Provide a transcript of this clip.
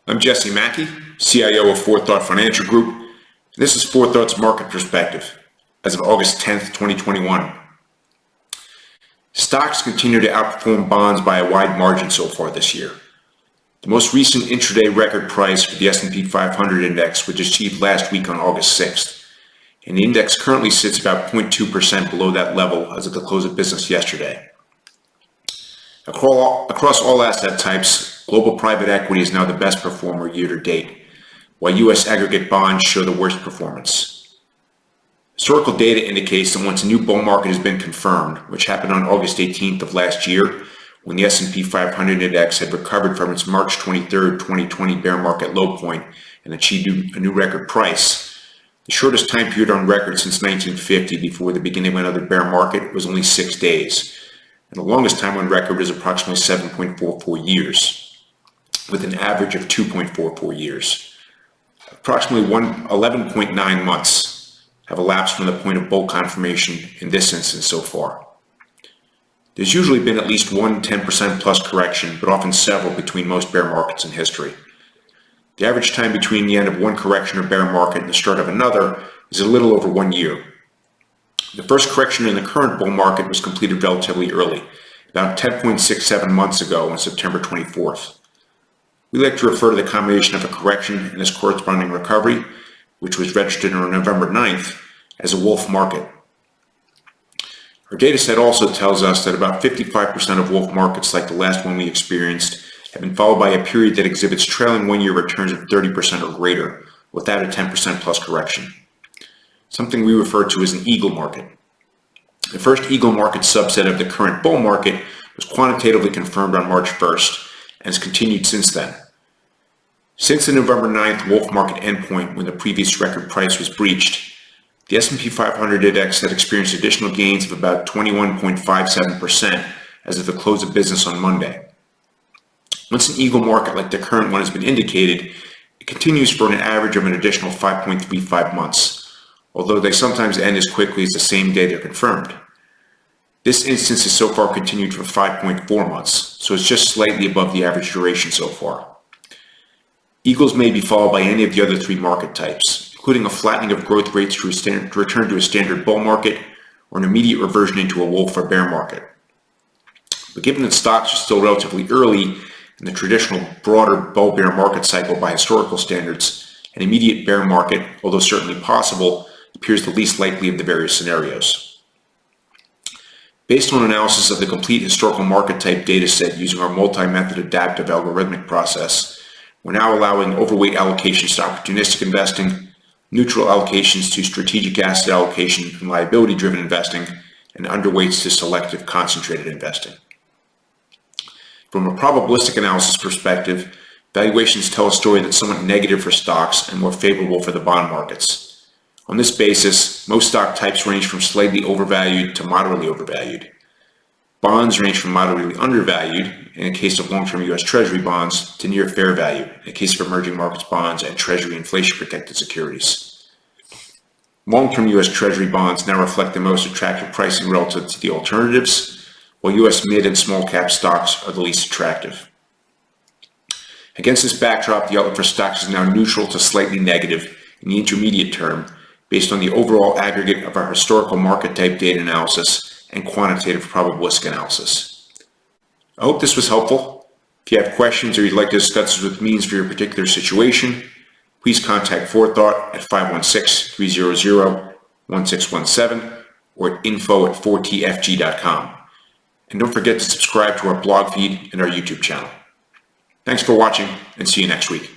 I'm Jesse Mackey, CIO of 4Thought Financial Group. This is 4Thought's Market Perspective as of August 10th, 2021. Stocks continue to outperform bonds by a wide margin so far this year. The most recent intraday record price for the S&P 500 index was achieved last week on August 6th, and the index currently sits about 0.2% below that level as of the close of business yesterday. Across all asset types, global private equity is now the best performer year to date, while U.S. aggregate bonds show the worst performance. Historical data indicates that once a new bull market has been confirmed, which happened on August 18th of last year, when the S&P 500 index had recovered from its March 23rd, 2020 bear market low point and achieved a new record price, the shortest time period on record since 1950 before the beginning of another bear market was only 6 days. And the longest time on record is approximately 7.44 years, with an average of 2.44 years. Approximately 11.9 months have elapsed from the point of bull confirmation in this instance so far. There's usually been at least one 10% plus correction, but often several between most bear markets in history. The average time between the end of one correction or bear market and the start of another is a little over 1 year. The first correction in the current bull market was completed relatively early, about 10.67 months ago on September 24th. We like to refer to the combination of a correction and its corresponding recovery, which was registered on November 9th, as a wolf market. Our data set also tells us that about 55% of wolf markets like the last one we experienced have been followed by a period that exhibits trailing one-year returns of 30% or greater, without a 10% plus correction, something we refer to as an eagle market. The first eagle market subset of the current bull market was quantitatively confirmed on March 1st and has continued since then. Since the November 9th wolf market endpoint, when the previous record price was breached, the S&P 500 index had experienced additional gains of about 21.57% as of the close of business on Monday. Once an eagle market like the current one has been indicated, it continues for an average of an additional 5.35 months. Although they sometimes end as quickly as the same day they're confirmed. This instance has so far continued for 5.4 months, so it's just slightly above the average duration so far. Eagles may be followed by any of the other three market types, including a flattening of growth rates to return to a standard bull market or an immediate reversion into a wolf or bear market. But given that stocks are still relatively early in the traditional broader bull-bear market cycle by historical standards, an immediate bear market, although certainly possible, appears the least likely of the various scenarios. Based on analysis of the complete historical market type data set using our multi-method adaptive algorithmic process, we're now allowing overweight allocations to opportunistic investing, neutral allocations to strategic asset allocation and liability-driven investing, and underweights to selective concentrated investing. From a probabilistic analysis perspective, valuations tell a story that's somewhat negative for stocks and more favorable for the bond markets. On this basis, most stock types range from slightly overvalued to moderately overvalued. Bonds range from moderately undervalued, in the case of long-term U.S. Treasury bonds, to near fair value, in the case of emerging markets bonds and Treasury inflation-protected securities. Long-term U.S. Treasury bonds now reflect the most attractive pricing relative to the alternatives, while U.S. mid and small-cap stocks are the least attractive. Against this backdrop, the outlook for stocks is now neutral to slightly negative in the intermediate term, based on the overall aggregate of our historical market type data analysis and quantitative probabilistic analysis. I hope this was helpful. If you have questions or you'd like to discuss this with me for your particular situation, please contact 4Thought at 516-300-1617 or at info@4tfg.com. And don't forget to subscribe to our blog feed and our YouTube channel. Thanks for watching, and see you next week.